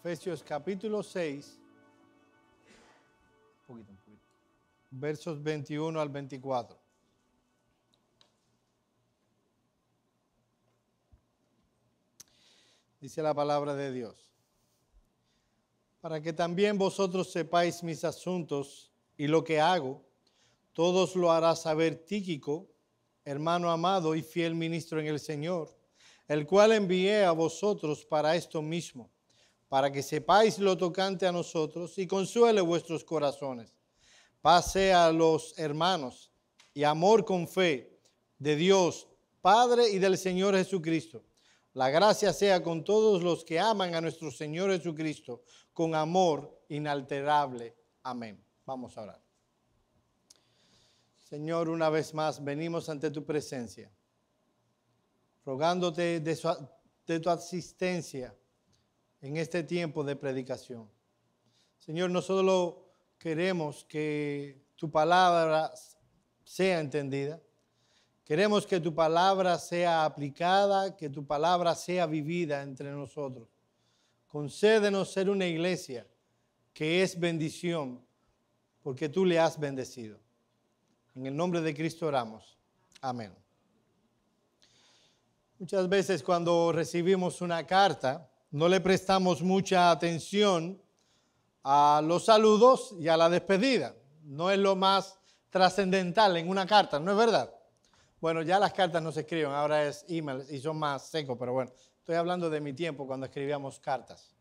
Efesios capítulo 6, versos 21 al 24. Dice la palabra de Dios: para que también vosotros sepáis mis asuntos y lo que hago, todos lo hará saber Tíquico, hermano amado y fiel ministro en el Señor, el cual envié a vosotros para esto mismo, para que sepáis lo tocante a nosotros y consuele vuestros corazones. Paz sea a los hermanos y amor con fe de Dios, Padre y del Señor Jesucristo. La gracia sea con todos los que aman a nuestro Señor Jesucristo con amor inalterable. Amén. Vamos a orar. Señor, una vez más venimos ante tu presencia, rogándote de tu asistencia en este tiempo de predicación. Señor, no solo queremos que tu palabra sea entendida, queremos que tu palabra sea aplicada, que tu palabra sea vivida entre nosotros. Concédenos ser una iglesia que es bendición, porque tú le has bendecido. En el nombre de Cristo oramos. Amén. Muchas veces cuando recibimos una carta, no le prestamos mucha atención a los saludos y a la despedida. No es lo más trascendental en una carta, ¿no es verdad? Bueno, ya las cartas no se escriben, ahora es email y son más secos, pero bueno, estoy hablando de mi tiempo cuando escribíamos cartas.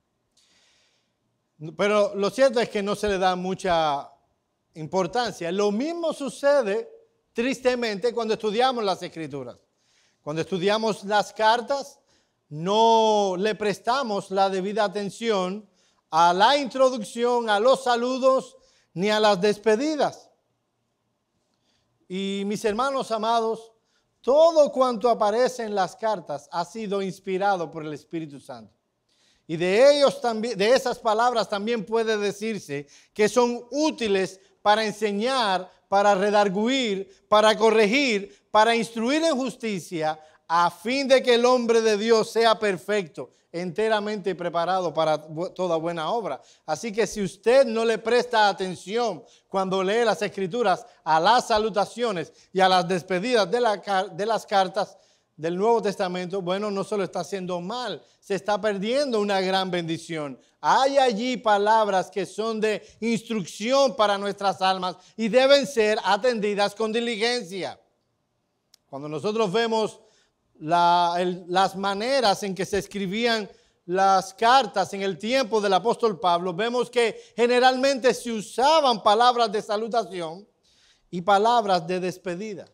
Pero lo cierto es que no se le da mucha importancia. Lo mismo sucede, tristemente, cuando estudiamos las Escrituras. Cuando estudiamos las cartas, no le prestamos la debida atención a la introducción, a los saludos, ni a las despedidas. Y mis hermanos amados, todo cuanto aparece en las cartas ha sido inspirado por el Espíritu Santo. Y de ellos también, de esas palabras también puede decirse que son útiles para enseñar, para redarguir, para corregir, para instruir en justicia, a fin de que el hombre de Dios sea perfecto, enteramente preparado para toda buena obra. Así que si usted no le presta atención cuando lee las Escrituras a las salutaciones y a las despedidas de las cartas del Nuevo Testamento, bueno, no solo está haciendo mal, se está perdiendo una gran bendición. Hay allí palabras que son de instrucción para nuestras almas y deben ser atendidas con diligencia. Cuando nosotros vemos las maneras en que se escribían las cartas en el tiempo del apóstol Pablo, vemos que generalmente se usaban palabras de salutación y palabras de despedida.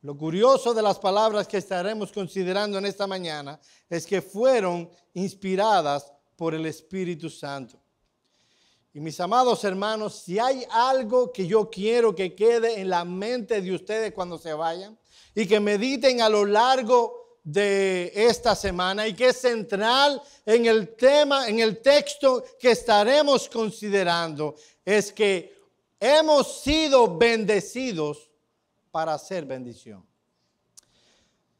Lo curioso de las palabras que estaremos considerando en esta mañana es que fueron inspiradas por el Espíritu Santo. Y mis amados hermanos, si hay algo que yo quiero que quede en la mente de ustedes cuando se vayan y que mediten a lo largo de esta semana y que es central en el tema, en el texto que estaremos considerando, es que hemos sido bendecidos para hacer bendición.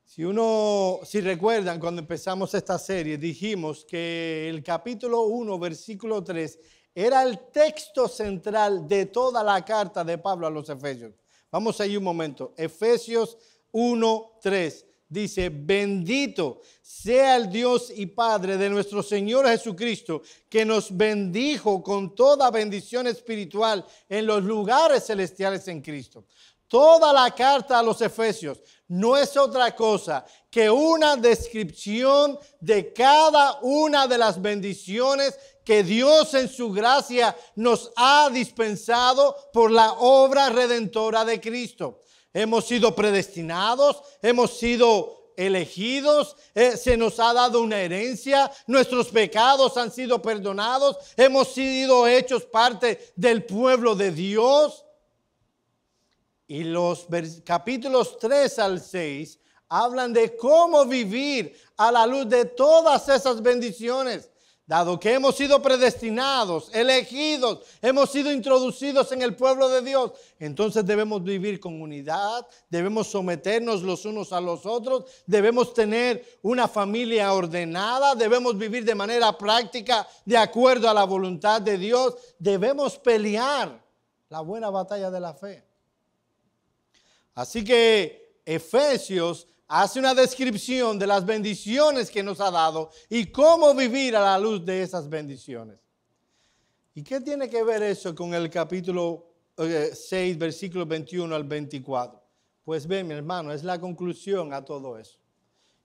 Si recuerdan, cuando empezamos esta serie, dijimos que el capítulo 1, versículo 3, era el texto central de toda la carta de Pablo a los Efesios. Vamos ahí un momento. Efesios 1, 3 dice: bendito sea el Dios y Padre de nuestro Señor Jesucristo, que nos bendijo con toda bendición espiritual en los lugares celestiales en Cristo. Toda la carta a los Efesios no es otra cosa que una descripción de cada una de las bendiciones que Dios en su gracia nos ha dispensado por la obra redentora de Cristo. Hemos sido predestinados, hemos sido elegidos, se nos ha dado una herencia, nuestros pecados han sido perdonados, hemos sido hechos parte del pueblo de Dios. Y los capítulos 3 al 6 hablan de cómo vivir a la luz de todas esas bendiciones, Dado que hemos sido predestinados, elegidos, hemos sido introducidos en el pueblo de Dios, entonces debemos vivir con unidad, debemos someternos los unos a los otros, debemos tener una familia ordenada, debemos vivir de manera práctica, de acuerdo a la voluntad de Dios, debemos pelear la buena batalla de la fe. Así que Efesios hace una descripción de las bendiciones que nos ha dado y cómo vivir a la luz de esas bendiciones. ¿Y qué tiene que ver eso con el capítulo 6, versículos 21 al 24? Pues ven, mi hermano, es la conclusión a todo eso.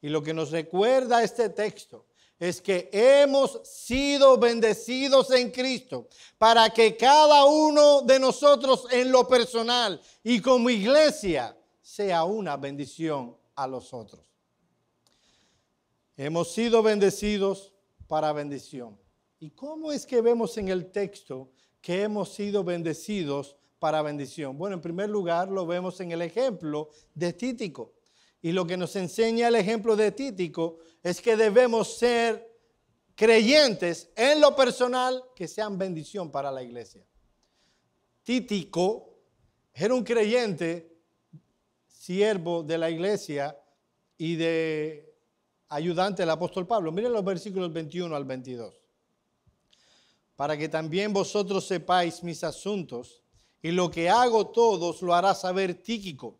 Y lo que nos recuerda este texto es que hemos sido bendecidos en Cristo para que cada uno de nosotros en lo personal y como iglesia sea una bendición a los otros. Hemos sido bendecidos para bendición. ¿Y cómo es que vemos en el texto que hemos sido bendecidos para bendición? Bueno, en primer lugar lo vemos en el ejemplo de Tíquico. Y lo que nos enseña el ejemplo de Tíquico es que debemos ser creyentes en lo personal que sean bendición para la iglesia. Tíquico era un creyente, siervo de la iglesia y de ayudante del apóstol Pablo. Miren los versículos 21 al 22. Para que también vosotros sepáis mis asuntos, y lo que hago todos lo hará saber Tíquico,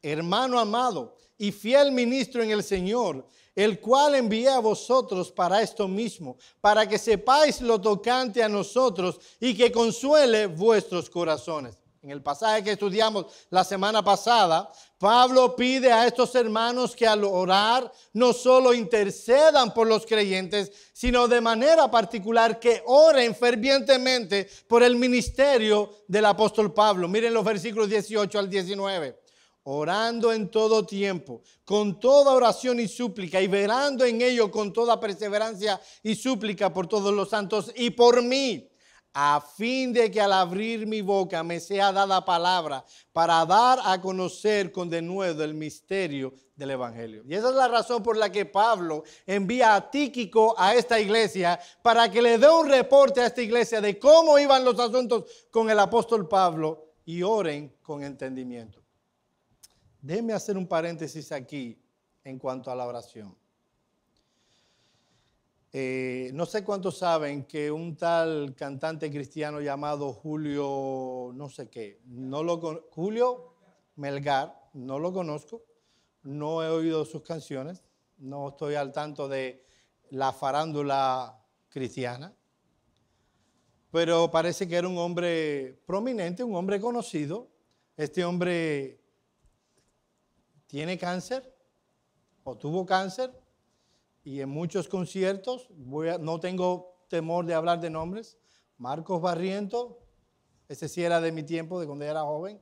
hermano amado y fiel ministro en el Señor, el cual envié a vosotros para esto mismo, para que sepáis lo tocante a nosotros y que consuele vuestros corazones. En el pasaje que estudiamos la semana pasada, Pablo pide a estos hermanos que al orar no solo intercedan por los creyentes, sino de manera particular que oren fervientemente por el ministerio del apóstol Pablo. Miren los versículos 18 al 19. Orando en todo tiempo, con toda oración y súplica, y velando en ello con toda perseverancia y súplica por todos los santos y por mí, a fin de que al abrir mi boca me sea dada palabra para dar a conocer con denuedo el misterio del evangelio. Y esa es la razón por la que Pablo envía a Tíquico a esta iglesia para que le dé un reporte a esta iglesia de cómo iban los asuntos con el apóstol Pablo y oren con entendimiento. Déjenme hacer un paréntesis aquí en cuanto a la oración. No sé cuántos saben que un tal cantante cristiano llamado Julio, no sé qué, Julio Melgar, no lo conozco, no he oído sus canciones, no estoy al tanto de la farándula cristiana, pero parece que era un hombre prominente, un hombre conocido. Este hombre tiene cáncer o tuvo cáncer. Y en muchos conciertos, no tengo temor de hablar de nombres, Marcos Barriento, ese sí era de mi tiempo, de cuando era joven,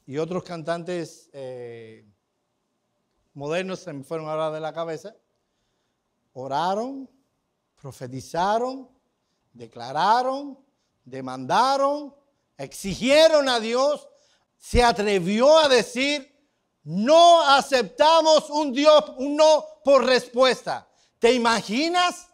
y otros cantantes modernos se me fueron ahora de la cabeza, oraron, profetizaron, declararon, demandaron, exigieron a Dios, se atrevió a decir: no aceptamos un no por respuesta. ¿Te imaginas?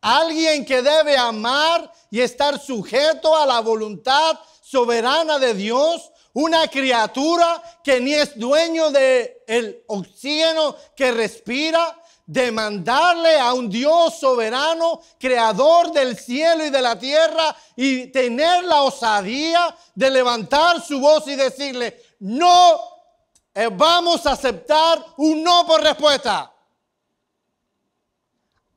Alguien que debe amar y estar sujeto a la voluntad soberana de Dios, una criatura que ni es dueño del oxígeno que respira, demandarle a un Dios soberano, creador del cielo y de la tierra, y tener la osadía de levantar su voz y decirle: no vamos a aceptar un no por respuesta.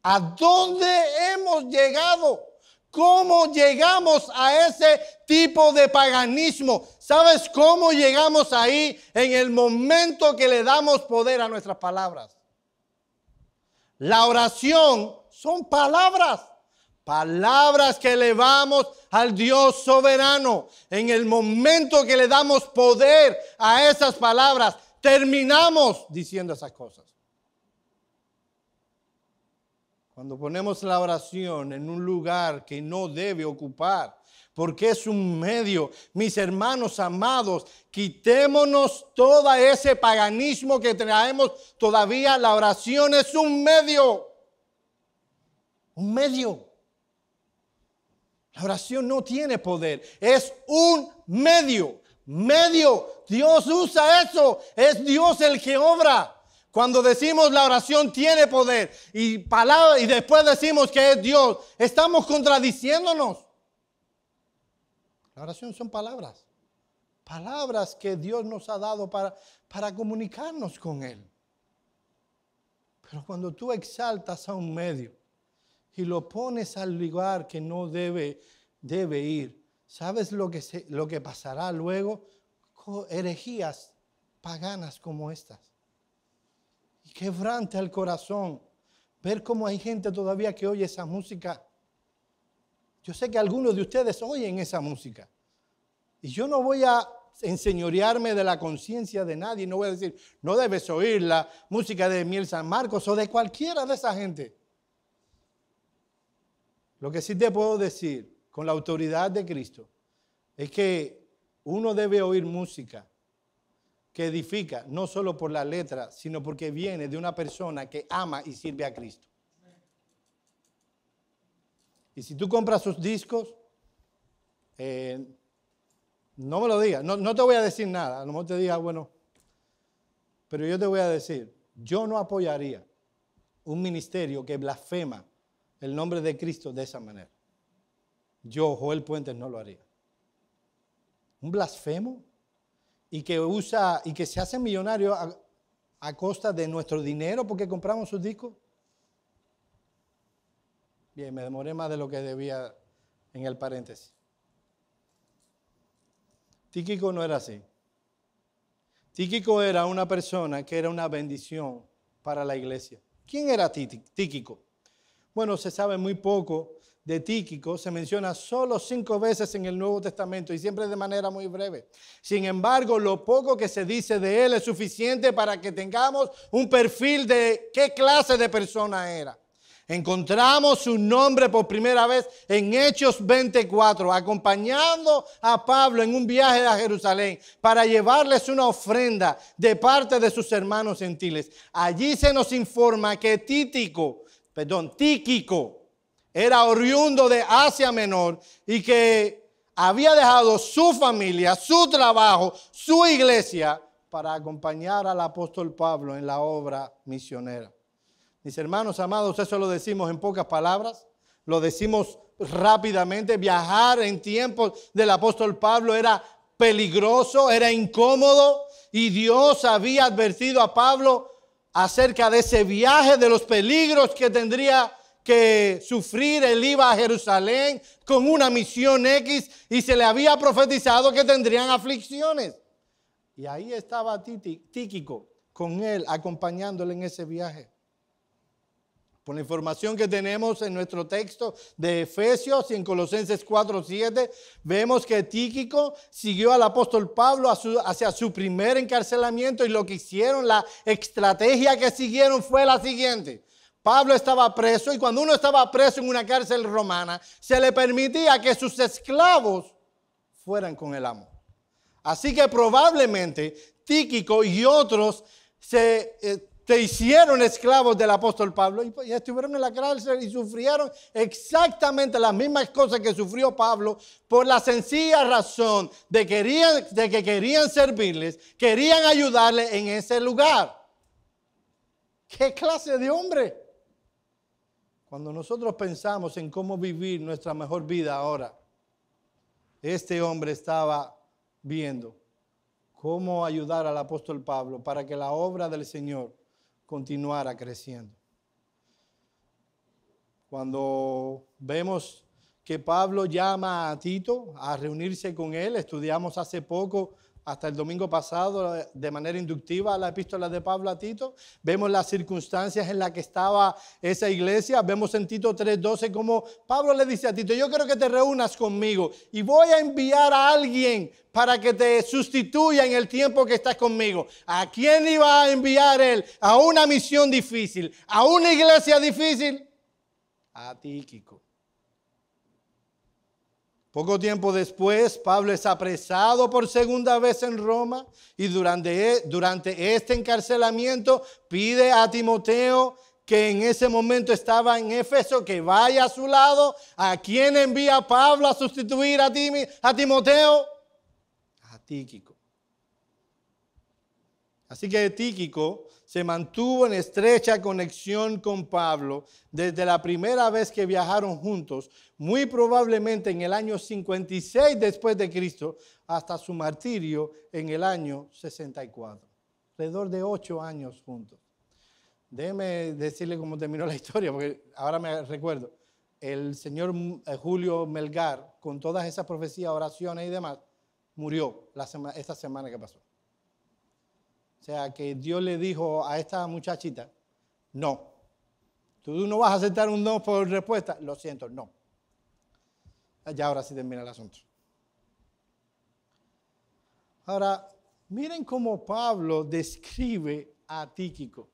¿A dónde hemos llegado? ¿Cómo llegamos a ese tipo de paganismo? ¿Sabes cómo llegamos ahí? En el momento que le damos poder a nuestras palabras. La oración son palabras. Palabras que elevamos al Dios soberano. En el momento que le damos poder a esas palabras, terminamos diciendo esas cosas. Cuando ponemos la oración en un lugar que no debe ocupar, porque es un medio, mis hermanos amados, quitémonos todo ese paganismo que traemos todavía. La oración es un medio. Un medio. La oración no tiene poder, es un medio. Medio. Dios usa eso. Es Dios el que obra. Cuando decimos la oración tiene poder y después decimos que es Dios, estamos contradiciéndonos. La oración son palabras. Palabras que Dios nos ha dado para comunicarnos con Él. Pero cuando tú exaltas a un medio y lo pones al lugar que no debe ir, ¿sabes lo que pasará luego? Herejías paganas como estas. Y quebranta el corazón ver cómo hay gente todavía que oye esa música. Yo sé que algunos de ustedes oyen esa música. Y yo no voy a enseñorearme de la conciencia de nadie. No voy a decir, no debes oír la música de Miel San Marcos o de cualquiera de esa gente. Lo que sí te puedo decir con la autoridad de Cristo es que uno debe oír música que edifica, no solo por la letra, sino porque viene de una persona que ama y sirve a Cristo. Y si tú compras sus discos, no me lo digas, no te voy a decir nada, a lo mejor te diga, bueno, pero yo te voy a decir, yo no apoyaría un ministerio que blasfema el nombre de Cristo de esa manera. Yo, Joel Puentes, no lo haría. Un blasfemo y que usa y que se hace millonario a costa de nuestro dinero porque compramos sus discos. Bien, me demoré más de lo que debía en el paréntesis. Tíquico no era así. Tíquico era una persona que era una bendición para la iglesia. ¿Quién era Tíquico? Bueno, se sabe muy poco de Tíquico, se menciona solo 5 veces en el Nuevo Testamento y siempre de manera muy breve. Sin embargo, lo poco que se dice de él es suficiente para que tengamos un perfil de qué clase de persona era. Encontramos su nombre por primera vez en Hechos 24, acompañando a Pablo en un viaje a Jerusalén para llevarles una ofrenda de parte de sus hermanos gentiles. Allí se nos informa que Tíquico era oriundo de Asia Menor y que había dejado su familia, su trabajo, su iglesia para acompañar al apóstol Pablo en la obra misionera. Mis hermanos amados, eso lo decimos en pocas palabras, lo decimos rápidamente. Viajar en tiempos del apóstol Pablo era peligroso, era incómodo y Dios había advertido a Pablo acerca de ese viaje, de los peligros que tendría que sufrir. Él iba a Jerusalén con una misión X y se le había profetizado que tendrían aflicciones. Y ahí estaba Tíquico con él, acompañándole en ese viaje. Por la información que tenemos en nuestro texto de Efesios y en Colosenses 4:7, vemos que Tíquico siguió al apóstol Pablo hacia su primer encarcelamiento y lo que hicieron, la estrategia que siguieron fue la siguiente. Pablo estaba preso y cuando uno estaba preso en una cárcel romana, se le permitía que sus esclavos fueran con el amo. Así que probablemente Tíquico y otros se hicieron esclavos del apóstol Pablo y estuvieron en la cárcel y sufrieron exactamente las mismas cosas que sufrió Pablo por la sencilla razón de que querían servirles, querían ayudarles en ese lugar. ¿Qué clase de hombre? Cuando nosotros pensamos en cómo vivir nuestra mejor vida ahora, este hombre estaba viendo cómo ayudar al apóstol Pablo para que la obra del Señor continuara creciendo. Cuando vemos que Pablo llama a Tito a reunirse con él, estudiamos hace poco, hasta el domingo pasado, de manera inductiva, la epístola de Pablo a Tito. Vemos las circunstancias en las que estaba esa iglesia. Vemos en Tito 3:12 como Pablo le dice a Tito, yo quiero que te reúnas conmigo y voy a enviar a alguien para que te sustituya en el tiempo que estás conmigo. ¿A quién iba a enviar él? A una misión difícil, a una iglesia difícil. A Tíquico. Poco tiempo después, Pablo es apresado por segunda vez en Roma y durante este encarcelamiento pide a Timoteo que en ese momento estaba en Éfeso, que vaya a su lado. ¿A quién envía Pablo a sustituir a Timoteo? A Tíquico. Así que Tíquico se mantuvo en estrecha conexión con Pablo desde la primera vez que viajaron juntos, muy probablemente en el año 56 después de Cristo, hasta su martirio en el año 64. Alrededor de 8 años juntos. Déjeme decirle cómo terminó la historia, porque ahora me recuerdo. El señor Julio Melgar, con todas esas profecías, oraciones y demás, murió esta semana que pasó. O sea, que Dios le dijo a esta muchachita, no. Tú no vas a aceptar un no por respuesta. Lo siento, no. Ya ahora sí termina el asunto. Ahora, miren cómo Pablo describe a Tíquico.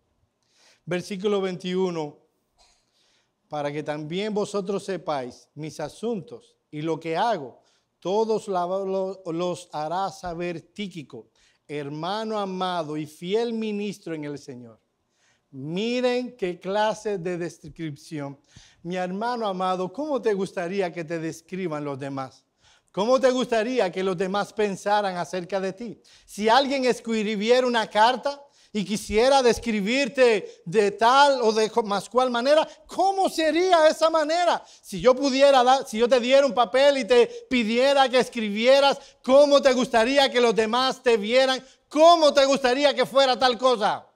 Versículo 21. Para que también vosotros sepáis mis asuntos y lo que hago, todos los hará saber Tíquico, hermano amado y fiel ministro en el Señor. Miren qué clase de descripción. Mi hermano amado, ¿cómo te gustaría que te describan los demás? ¿Cómo te gustaría que los demás pensaran acerca de ti? Si alguien escribiera una carta y quisiera describirte de tal o de más cual manera, ¿cómo sería esa manera? Si yo te diera un papel y te pidiera que escribieras, ¿cómo te gustaría que los demás te vieran? ¿Cómo te gustaría que fuera tal cosa?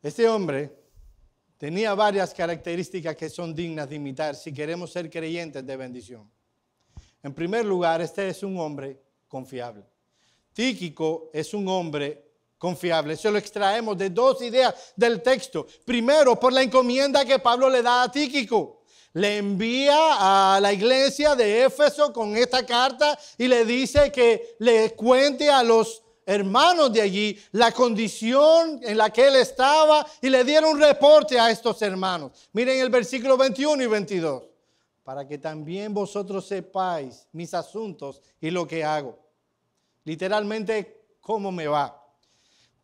Este hombre tenía varias características que son dignas de imitar si queremos ser creyentes de bendición. En primer lugar, este es un hombre confiable. Tíquico es un hombre confiable. Eso lo extraemos de dos ideas del texto. Primero, por la encomienda que Pablo le da a Tíquico. Le envía a la iglesia de Éfeso con esta carta y le dice que le cuente a los hermanos de allí la condición en la que él estaba y le dieron un reporte a estos hermanos. Miren el versículo 21 y 22. Para que también vosotros sepáis mis asuntos y lo que hago. Literalmente, cómo me va.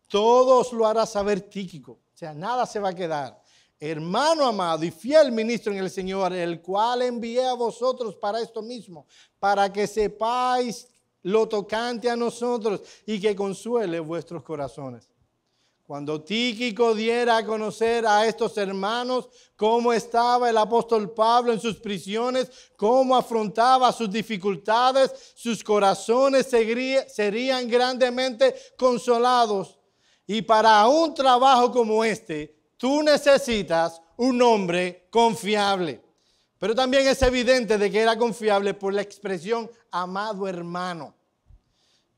Todos lo hará saber Tíquico. O sea, nada se va a quedar. Hermano amado y fiel ministro en el Señor, el cual envié a vosotros para esto mismo, para que sepáis lo tocante a nosotros y que consuele vuestros corazones. Cuando Tíquico diera a conocer a estos hermanos cómo estaba el apóstol Pablo en sus prisiones, cómo afrontaba sus dificultades, sus corazones serían grandemente consolados. Y para un trabajo como este, tú necesitas un hombre confiable. Pero también es evidente de que era confiable por la expresión amado hermano.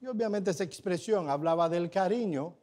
Y obviamente esa expresión hablaba del cariño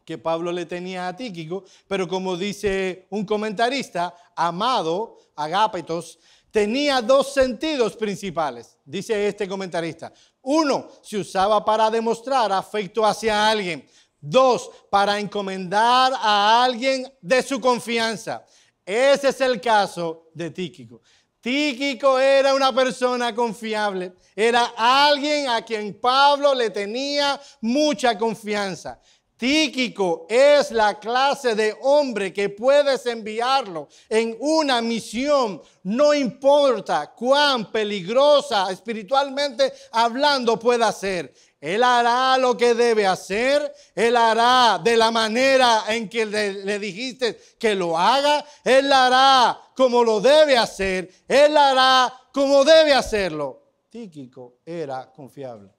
que Pablo le tenía a Tíquico, pero como dice un comentarista, amado, agapetos, tenía dos sentidos principales, dice este comentarista. Uno, se usaba para demostrar afecto hacia alguien. Dos, para encomendar a alguien de su confianza. Ese es el caso de Tíquico. Tíquico era una persona confiable, era alguien a quien Pablo le tenía mucha confianza. Tíquico es la clase de hombre que puedes enviarlo en una misión, no importa cuán peligrosa espiritualmente hablando pueda ser. Él hará lo que debe hacer, él hará de la manera en que le dijiste que lo haga, él hará como lo debe hacer, él hará como debe hacerlo. Tíquico era confiable.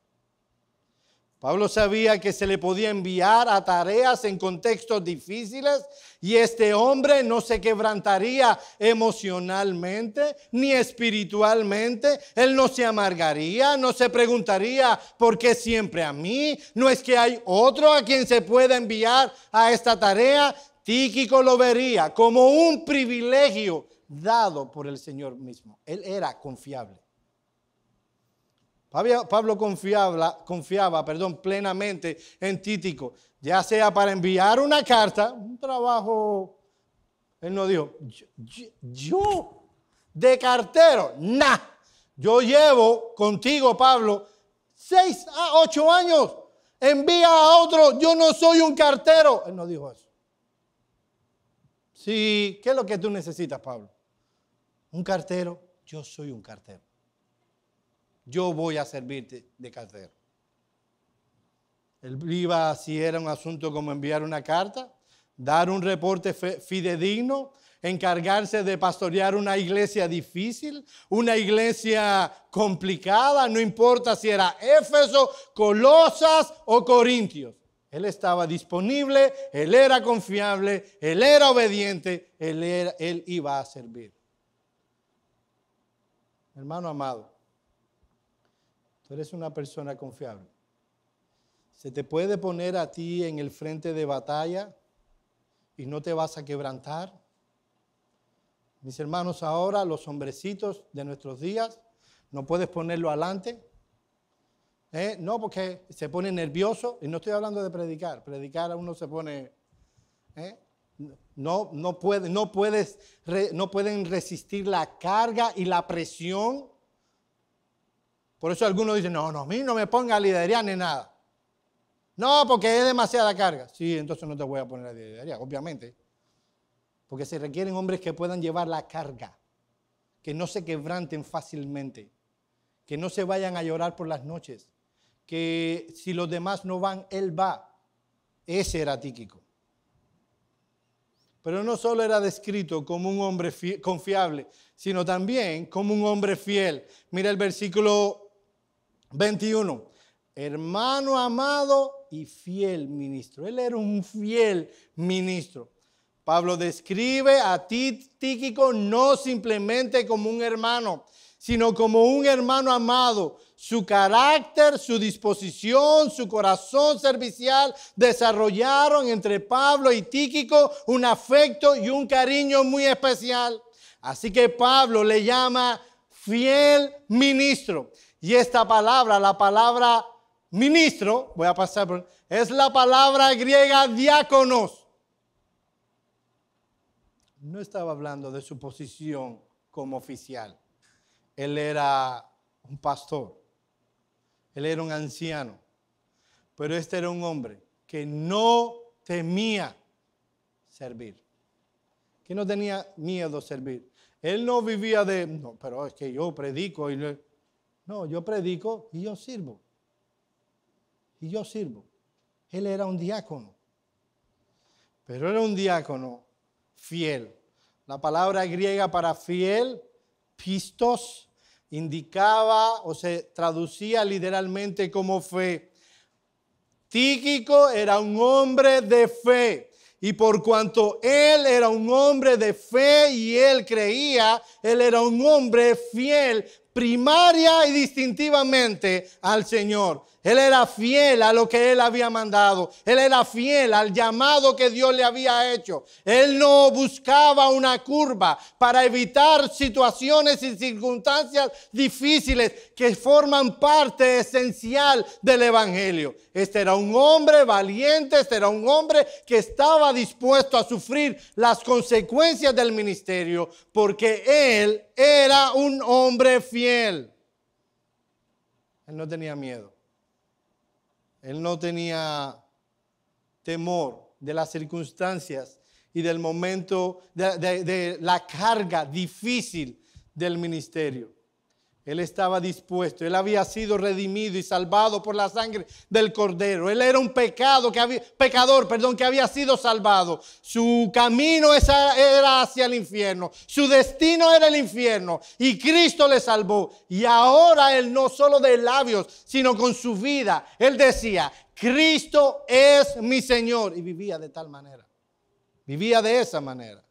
Pablo sabía que se le podía enviar a tareas en contextos difíciles y este hombre no se quebrantaría emocionalmente ni espiritualmente. Él no se amargaría, no se preguntaría ¿por qué siempre a mí? ¿No es que hay otro a quien se pueda enviar a esta tarea? Tíquico lo vería como un privilegio dado por el Señor mismo. Él era confiable. Pablo confiaba plenamente en Tíquico, ya sea para enviar una carta, un trabajo. Él no dijo, yo de cartero, yo llevo contigo, Pablo, 6 a 8 años. envía a otro, yo no soy un cartero. Él no dijo eso. Sí, ¿qué es lo que tú necesitas, Pablo? Un cartero, yo soy un cartero. Yo voy a servirte de cartero. Él iba, si era un asunto como enviar una carta, dar un reporte fidedigno, encargarse de pastorear una iglesia difícil, una iglesia complicada, no importa si era Éfeso, Colosas o Corintios. Él estaba disponible, él era confiable, él era obediente, él iba a servir. Hermano amado, tú eres una persona confiable. Se te puede poner a ti en el frente de batalla y no te vas a quebrantar. Mis hermanos, ahora los hombrecitos de nuestros días, no puedes ponerlo adelante. No, porque se pone nervioso. Y no estoy hablando de predicar. Predicar a uno se pone... No pueden resistir la carga y la presión. Por eso algunos dicen, no, a mí no me ponga a liderar ni nada. No, porque es demasiada carga. Sí, entonces no te voy a poner a liderar, obviamente. Porque se requieren hombres que puedan llevar la carga, que no se quebranten fácilmente, que no se vayan a llorar por las noches, que si los demás no van, él va. Ese era Tíquico. Pero no solo era descrito como un hombre confiable, sino también como un hombre fiel. Mira el versículo 21. Hermano amado y fiel ministro. Él era un fiel ministro. Pablo describe a Tíquico no simplemente como un hermano, sino como un hermano amado. Su carácter, su disposición, su corazón servicial desarrollaron entre Pablo y Tíquico un afecto y un cariño muy especial. Así que Pablo le llama fiel ministro. Y esta palabra, la palabra ministro, voy a pasar por, es la palabra griega diáconos. No estaba hablando de su posición como oficial. Él era un pastor. Él era un anciano. Pero este era un hombre que no temía servir. Que no tenía miedo a servir. Él no vivía de, no, pero es que yo predico. No, yo predico y yo sirvo. Y yo sirvo. Él era un diácono. Pero era un diácono fiel. La palabra griega para fiel, pistos, indicaba o se traducía literalmente como fe. Tíquico era un hombre de fe. Y por cuanto él era un hombre de fe y él creía, él era un hombre fiel, primaria y distintivamente al Señor. Él era fiel a lo que él había mandado. Él era fiel al llamado que Dios le había hecho. Él no buscaba una curva para evitar situaciones y circunstancias difíciles que forman parte esencial del Evangelio. Este era un hombre valiente, este era un hombre que estaba dispuesto a sufrir las consecuencias del ministerio porque él era un hombre fiel. Él no tenía miedo. Él no tenía temor de las circunstancias y del momento, de la carga difícil del ministerio. Él estaba dispuesto, él había sido redimido y salvado por la sangre del Cordero. Él era un pecador que había sido salvado. Su camino era hacia el infierno, su destino era el infierno y Cristo le salvó. Y ahora él no solo de labios, sino con su vida, él decía, Cristo es mi Señor. Y vivía de tal manera, vivía de esa manera.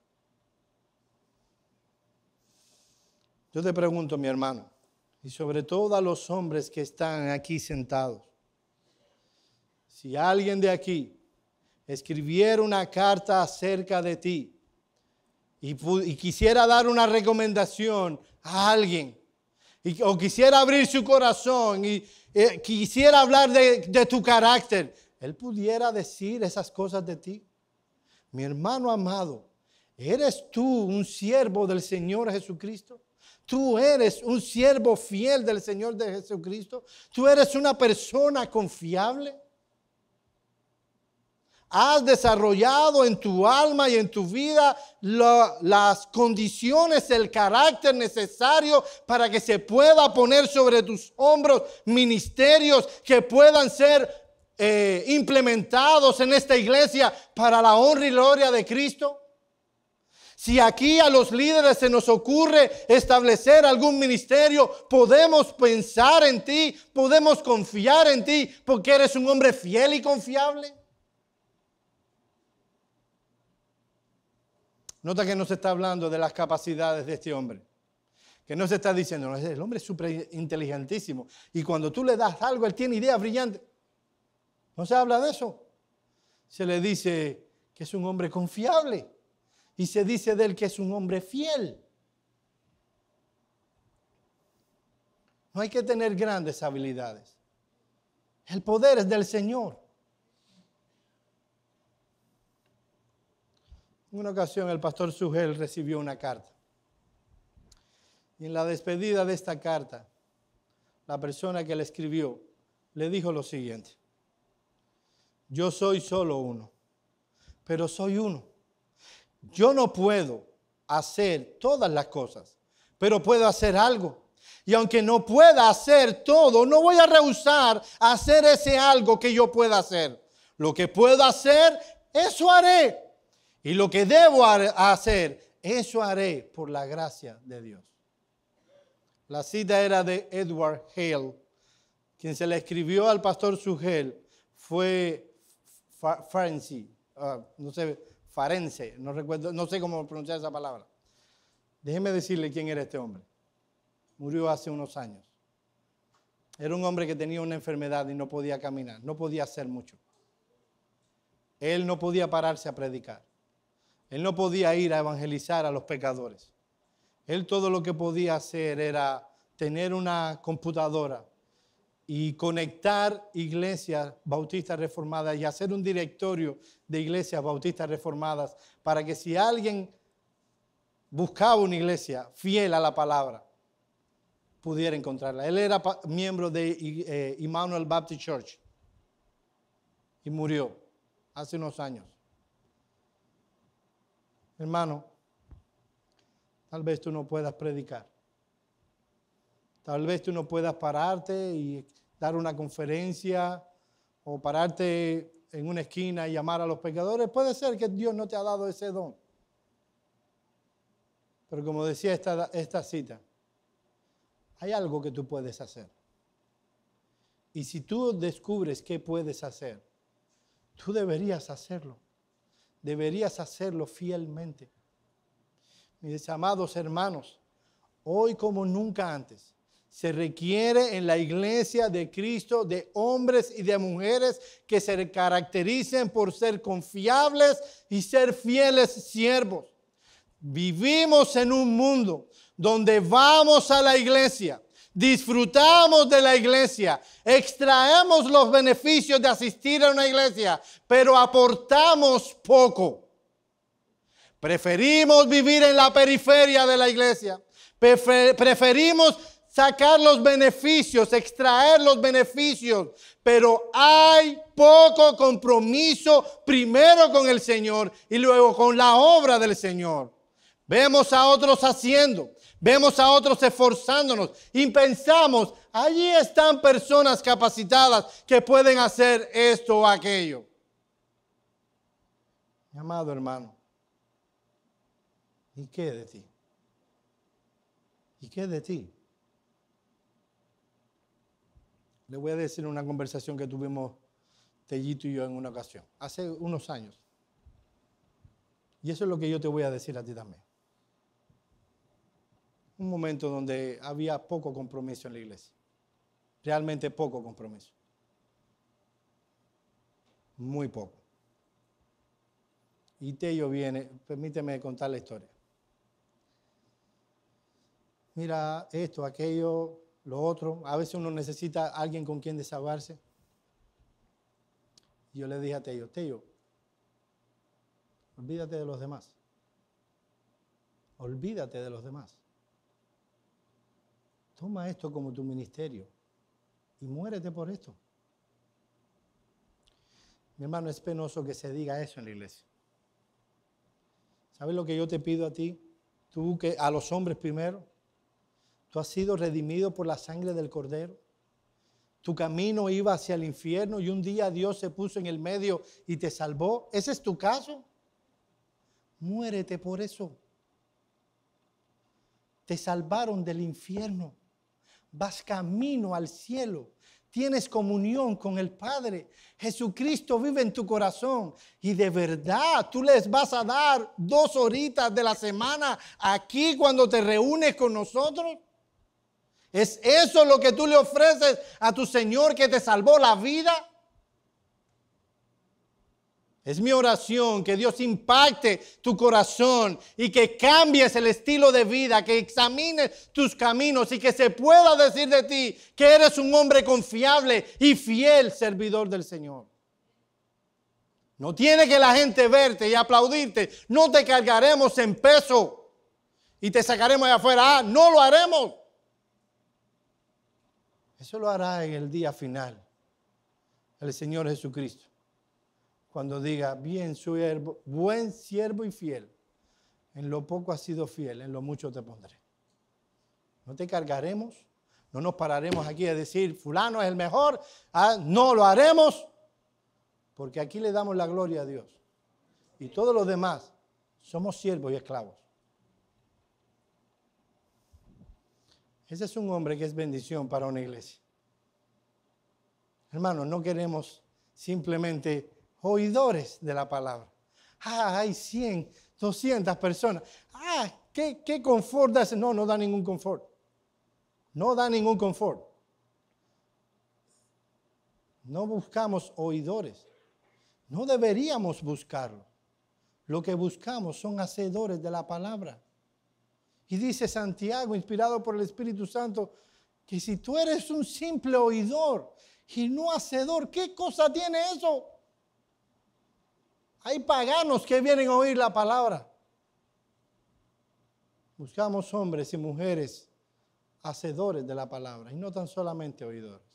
Yo te pregunto, mi hermano, y sobre todo a los hombres que están aquí sentados. Si alguien de aquí escribiera una carta acerca de ti y quisiera dar una recomendación a alguien, o quisiera abrir su corazón y quisiera hablar de tu carácter, él pudiera decir esas cosas de ti. Mi hermano amado, ¿eres tú un siervo del Señor Jesucristo? Tú eres un siervo fiel del Señor de Jesucristo. Tú eres una persona confiable. Has desarrollado en tu alma y en tu vida las condiciones, el carácter necesario para que se pueda poner sobre tus hombros ministerios que puedan ser implementados en esta iglesia para la honra y gloria de Cristo. Si aquí a los líderes se nos ocurre establecer algún ministerio, podemos pensar en ti, podemos confiar en ti, porque eres un hombre fiel y confiable. Nota que no se está hablando de las capacidades de este hombre. Que no se está diciendo, no, el hombre es súper inteligentísimo. Y cuando tú le das algo, él tiene ideas brillantes. No se habla de eso. Se le dice que es un hombre confiable. Y se dice de él que es un hombre fiel. No hay que tener grandes habilidades. El poder es del Señor. En una ocasión el pastor Sugel recibió una carta. Y en la despedida de esta carta, la persona que le escribió le dijo lo siguiente: yo soy solo uno, pero soy uno. Yo no puedo hacer todas las cosas, pero puedo hacer algo. Y aunque no pueda hacer todo, no voy a rehusar hacer ese algo que yo pueda hacer. Lo que puedo hacer, eso haré. Y lo que debo hacer, eso haré por la gracia de Dios. La cita era de Edward Hale. Quien se le escribió al pastor Sugel fue Farense, no recuerdo, no sé cómo pronunciar esa palabra. Déjeme decirle quién era este hombre. Murió hace unos años. Era un hombre que tenía una enfermedad y no podía caminar, no podía hacer mucho. Él no podía pararse a predicar. Él no podía ir a evangelizar a los pecadores. Él todo lo que podía hacer era tener una computadora y conectar iglesias bautistas reformadas y hacer un directorio de iglesias bautistas reformadas para que si alguien buscaba una iglesia fiel a la palabra, pudiera encontrarla. Él era miembro de Emmanuel Baptist Church y murió hace unos años. Hermano, tal vez tú no puedas predicar. Tal vez tú no puedas pararte y dar una conferencia o pararte en una esquina y llamar a los pecadores. Puede ser que Dios no te ha dado ese don. Pero como decía esta cita, hay algo que tú puedes hacer. Y si tú descubres qué puedes hacer, tú deberías hacerlo. Deberías hacerlo fielmente. Mis amados hermanos, hoy como nunca antes, se requiere en la iglesia de Cristo de hombres y de mujeres que se caractericen por ser confiables y ser fieles siervos. Vivimos en un mundo donde vamos a la iglesia, disfrutamos de la iglesia, extraemos los beneficios de asistir a una iglesia, pero aportamos poco. Preferimos vivir en la periferia de la iglesia. Preferimos sacar los beneficios, extraer los beneficios, pero hay poco compromiso primero con el Señor y luego con la obra del Señor. Vemos a otros haciendo, vemos a otros esforzándonos y pensamos, allí están personas capacitadas que pueden hacer esto o aquello. Mi amado hermano, ¿y qué de ti? ¿Y qué de ti? Le voy a decir una conversación que tuvimos Tellito y yo en una ocasión, hace unos años. Y eso es lo que yo te voy a decir a ti también. Un momento donde había poco compromiso en la iglesia. Realmente poco compromiso. Muy poco. Y Tello viene, permíteme contar la historia. Mira, esto, aquello, lo otro. A veces uno necesita a alguien con quien desahogarse. Y yo le dije a Tello, olvídate de los demás. Olvídate de los demás. Toma esto como tu ministerio y muérete por esto. Mi hermano, es penoso que se diga eso en la iglesia. ¿Sabes lo que yo te pido a ti? Tú, que a los hombres primero, tú has sido redimido por la sangre del Cordero. Tu camino iba hacia el infierno y un día Dios se puso en el medio y te salvó. ¿Ese es tu caso? Muérete por eso. Te salvaron del infierno. Vas camino al cielo. Tienes comunión con el Padre. Jesucristo vive en tu corazón. Y de verdad, tú les vas a dar 2 horitas de la semana aquí cuando te reúnes con nosotros. ¿Es eso lo que tú le ofreces a tu Señor que te salvó la vida? Es mi oración que Dios impacte tu corazón y que cambies el estilo de vida, que examines tus caminos y que se pueda decir de ti que eres un hombre confiable y fiel servidor del Señor. No tiene que la gente verte y aplaudirte. No te cargaremos en peso y te sacaremos de afuera. No lo haremos. Eso lo hará en el día final el Señor Jesucristo. Cuando diga, bien, siervo, buen siervo y fiel, en lo poco has sido fiel, en lo mucho te pondré. No te cargaremos, no nos pararemos aquí a decir, fulano es el mejor, no lo haremos, porque aquí le damos la gloria a Dios. Y todos los demás somos siervos y esclavos. Ese es un hombre que es bendición para una iglesia. Hermanos, no queremos simplemente oidores de la palabra. Hay 100, 200 personas. ¿Qué confort da ese? No da ningún confort. No da ningún confort. No buscamos oidores. No deberíamos buscarlo. Lo que buscamos son hacedores de la palabra. Y dice Santiago, inspirado por el Espíritu Santo, que si tú eres un simple oidor y no hacedor, ¿qué cosa tiene eso? Hay paganos que vienen a oír la palabra. Buscamos hombres y mujeres hacedores de la palabra y no tan solamente oidores.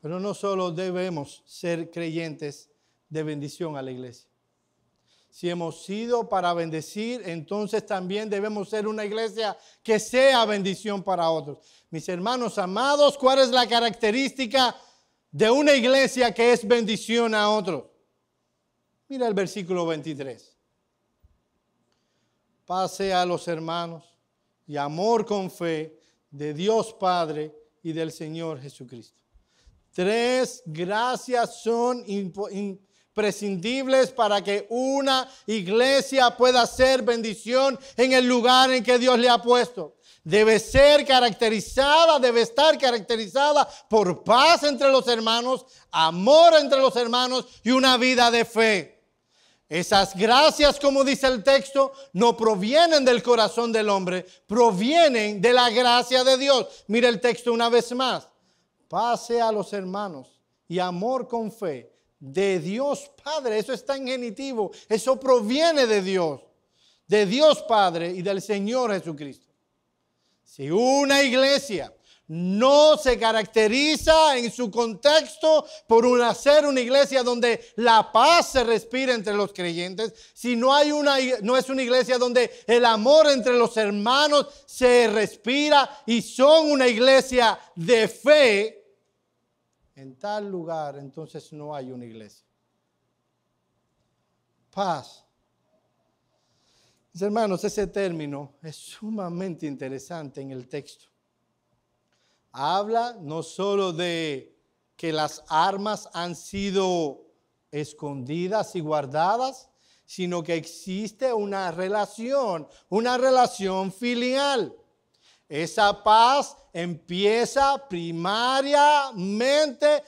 Pero no solo debemos ser creyentes de bendición a la iglesia. Si hemos sido para bendecir, entonces también debemos ser una iglesia que sea bendición para otros. Mis hermanos amados, ¿cuál es la característica de una iglesia que es bendición a otros? Mira el versículo 23. Paz a los hermanos y amor con fe de Dios Padre y del Señor Jesucristo. 3 gracias son imprescindibles para que una iglesia pueda ser bendición en el lugar en que Dios le ha puesto. Debe estar caracterizada por paz entre los hermanos, amor entre los hermanos y una vida de fe. Esas gracias, como dice el texto, no provienen del corazón del hombre, provienen de la gracia de Dios. Mira el texto una vez más. Paz a los hermanos y amor con fe de Dios Padre. Eso está en genitivo. Eso proviene de Dios Padre y del Señor Jesucristo. Si una iglesia no se caracteriza en su contexto por ser una iglesia donde la paz se respira entre los creyentes, si no es una iglesia donde el amor entre los hermanos se respira y son una iglesia de fe, en tal lugar entonces no hay una iglesia. Paz. Mis hermanos, ese término es sumamente interesante en el texto. Habla no solo de que las armas han sido escondidas y guardadas, sino que existe una relación filial. Esa paz empieza primariamente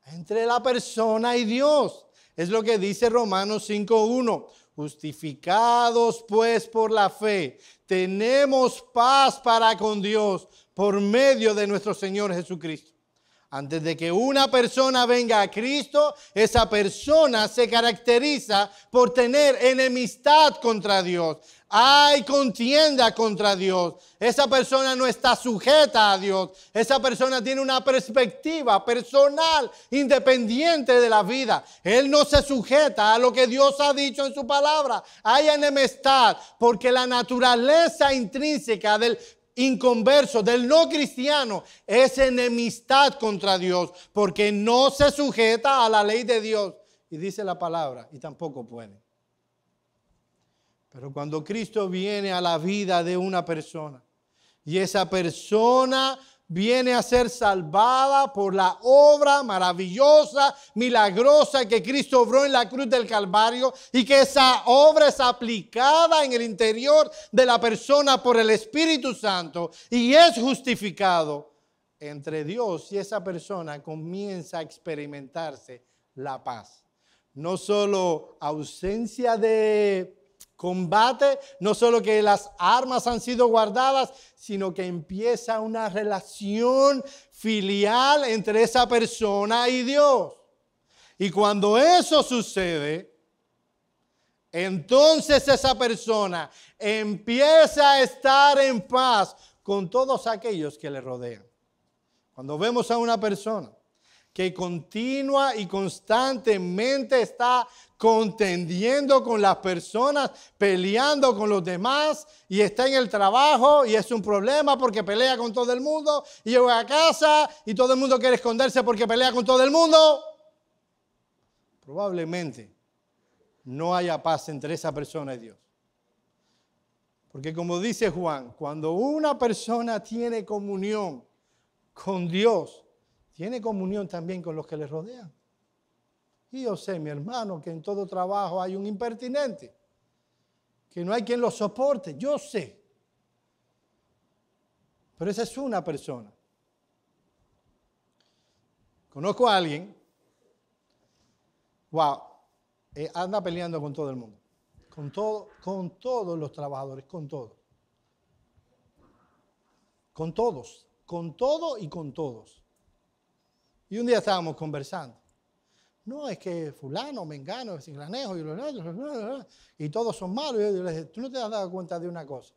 entre la persona y Dios. Es lo que dice Romanos 5:1. Justificados pues por la fe, tenemos paz para con Dios por medio de nuestro Señor Jesucristo. Antes de que una persona venga a Cristo, esa persona se caracteriza por tener enemistad contra Dios. Hay contienda contra Dios. Esa persona no está sujeta a Dios. Esa persona tiene una perspectiva personal, independiente de la vida. Él no se sujeta a lo que Dios ha dicho en su palabra. Hay enemistad porque la naturaleza intrínseca del inconverso, del no cristiano, es enemistad contra Dios, porque no se sujeta a la ley de Dios. Y dice la palabra, y tampoco puede. Pero cuando Cristo viene a la vida de una persona, y esa persona viene a ser salvada por la obra maravillosa, milagrosa que Cristo obró en la cruz del Calvario, y que esa obra es aplicada en el interior de la persona por el Espíritu Santo y es justificado, entre Dios y esa persona comienza a experimentarse la paz. No solo ausencia de combate, no solo que las armas han sido guardadas, sino que empieza una relación filial entre esa persona y Dios. Y cuando eso sucede, entonces esa persona empieza a estar en paz con todos aquellos que le rodean. Cuando vemos a una persona que continua y constantemente está contendiendo con las personas, peleando con los demás, y está en el trabajo y es un problema porque pelea con todo el mundo, y llega a casa y todo el mundo quiere esconderse porque pelea con todo el mundo, probablemente no haya paz entre esa persona y Dios. Porque como dice Juan, cuando una persona tiene comunión con Dios, tiene comunión también con los que le rodean. Y yo sé, mi hermano, que en todo trabajo hay un impertinente, que no hay quien lo soporte. Yo sé. Pero esa es una persona. Conozco a alguien, anda peleando con todo el mundo. Con todos los trabajadores, con todo. Con todos, con todo y con todos. Y un día estábamos conversando. No, es que fulano, mengano, cinglanejo, y todos son malos. Y yo le dije, ¿tú no te has dado cuenta de una cosa?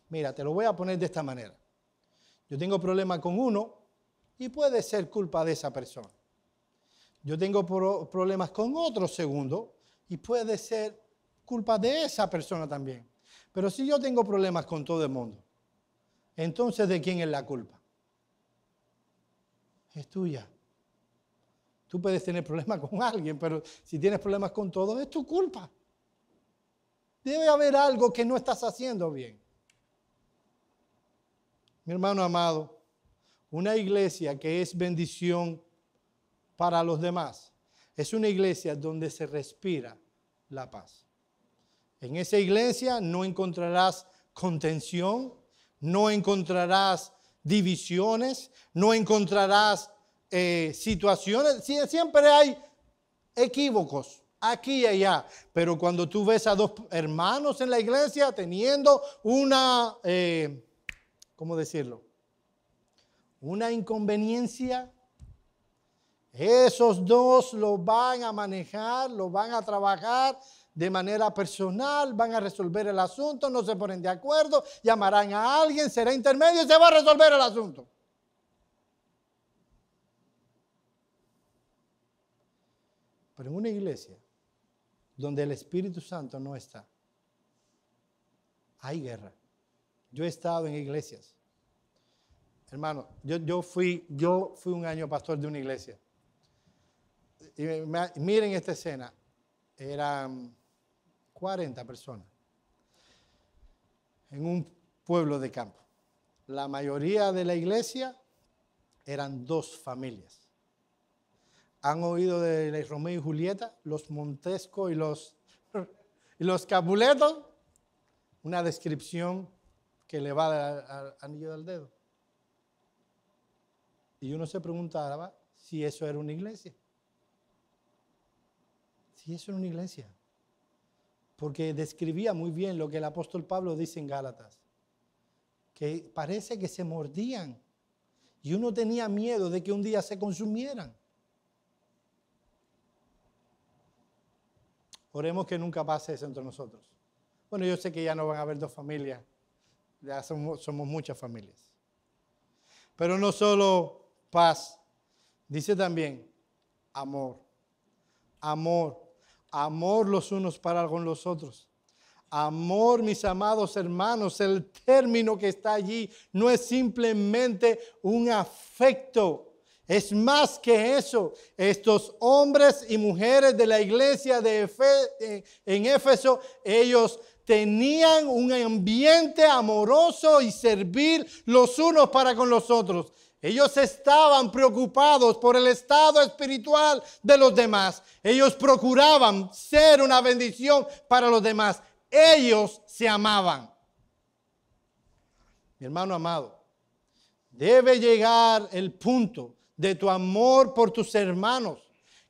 Mira, te lo voy a poner de esta manera. Yo tengo problemas con uno y puede ser culpa de esa persona. Yo tengo problemas con otro segundo y puede ser culpa de esa persona también. Pero si yo tengo problemas con todo el mundo, entonces ¿de quién es la culpa? Es tuya. Tú puedes tener problemas con alguien, pero si tienes problemas con todos, es tu culpa. Debe haber algo que no estás haciendo bien. Mi hermano amado, una iglesia que es bendición para los demás es una iglesia donde se respira la paz. En esa iglesia no encontrarás contención, no encontrarás divisiones, no encontrarás situaciones. Siempre hay equívocos aquí y allá, pero cuando tú ves a dos hermanos en la iglesia teniendo una, ¿cómo decirlo? Una inconveniencia, esos dos lo van a manejar, lo van a trabajar de manera personal, van a resolver el asunto, no se ponen de acuerdo, llamarán a alguien, será intermedio y se va a resolver el asunto. Pero en una iglesia donde el Espíritu Santo no está, hay guerra. Yo he estado en iglesias. Hermano, yo fui un año pastor de una iglesia. Y miren esta escena. Eran 40 personas en un pueblo de campo. La mayoría de la iglesia eran dos familias. ¿Han oído de Romeo y Julieta? Los Montesco y los Capuleto. Una descripción que le va al anillo del dedo. Y uno se preguntaba si eso era una iglesia. Si eso era una iglesia. Porque describía muy bien lo que el apóstol Pablo dice en Gálatas. Que parece que se mordían Y uno tenía miedo de que un día se consumieran. Oremos que nunca pase eso entre nosotros. Bueno, yo sé que ya no van a haber dos familias, ya somos muchas familias. Pero no solo paz, dice también amor. Amor. Amor los unos para con los otros. Amor, mis amados hermanos, el término que está allí no es simplemente un afecto. Es más que eso. Estos hombres y mujeres de la iglesia en Éfeso, ellos tenían un ambiente amoroso y servir los unos para con los otros. Ellos estaban preocupados por el estado espiritual de los demás. Ellos procuraban ser una bendición para los demás. Ellos se amaban. Mi hermano amado, debe llegar el punto de tu amor por tus hermanos,